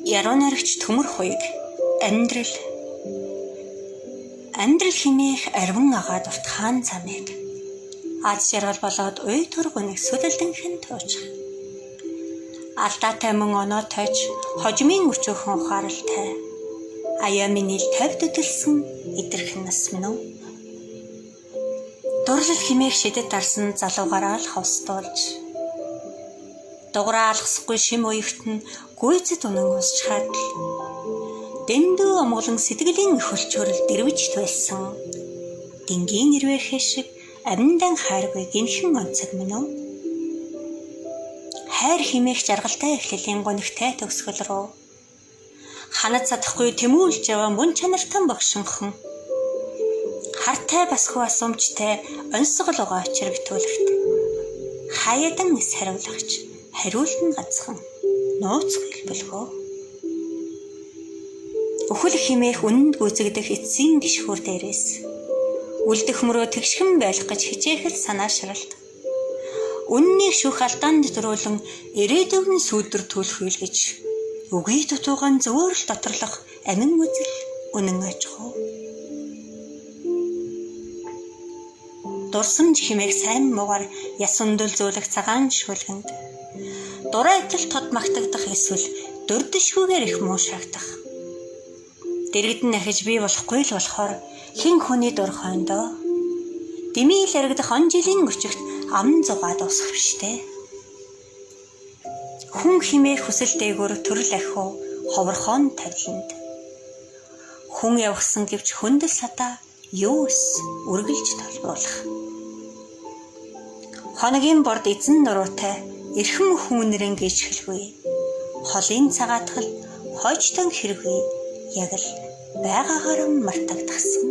Яруу найрагч Төмөр Хуйг амьдрал хэмээх арвин агаад утгаан замыг ад шаргал болоод уй тургуныг сүлэлдэнхэн туужах. Алдаатай мөн оноо тойж хожимын өчөөхөн ухааралтай аяа миний тавьд өдөлсөн идэрхэн нас минь үү. Дурлал хэмээх шидэд дарсан залуугаараа л ховстуулж дуграа алгасахгүй шим уягт нь гүйцэд унан усч хадал дэндүү амгалан сэтгэлийн өхөлч хөрөл дэрвэж туйлсан дингийн нэрвэхэ шиг аминдан хайргүй гинхэн онцог минь үү. Хайр хэмээх жаргалтай эхлэлийн гонигтай төгсгөл рүү ханад садахгүй тэмүүлж яваа мөн чанартан багшинхан хартай басхуу асуумжтай онцгол угаа чирэгтүүлэхт хаядан эс хариулагч хариулт нь ганцхан нууц хэлбэлгөө. Өхөл хэмээх үнэнд гүйцэгдэх эцсийн гишхүр дээрээс үлдэх мөрөө тэгшхэн байх гэж хичээхэд санаашралт үннийг шүүх алдаанд дөрүүлэн ирээдүйг нь сүйдэр түлхүүл гэж үгүй дутуугаан зөвөр л доторлох амин үзэл үнэн аж ахуй. Дурсамж хэмээх сайн муугар яс өндөл зөөлөх цагаан шүлгэнд дурайтал тод магтагдах эсвэл дөрдөшгүйгээр их муушрагдах. Дэргэд нь ахиж бий болохгүй л болохоор хэн хүний дур хойндоо дэмий л ярагдах он жилийн өчигт ам зугаа дуусах биштэй. Хүн химээх хүсэл дээгүүр төрөл ахиу ховорхон тавиланд хүн явгсан гэвч хөндөс садаа юус үргэлж толбруулах. Хоногийн борд эзэн нуруутай эрхэм хүмүүнэрэн гэж хэлгүй. Холын цагаатгал хойчтон хэрэггүй яг л байгаагаар мартагдсан.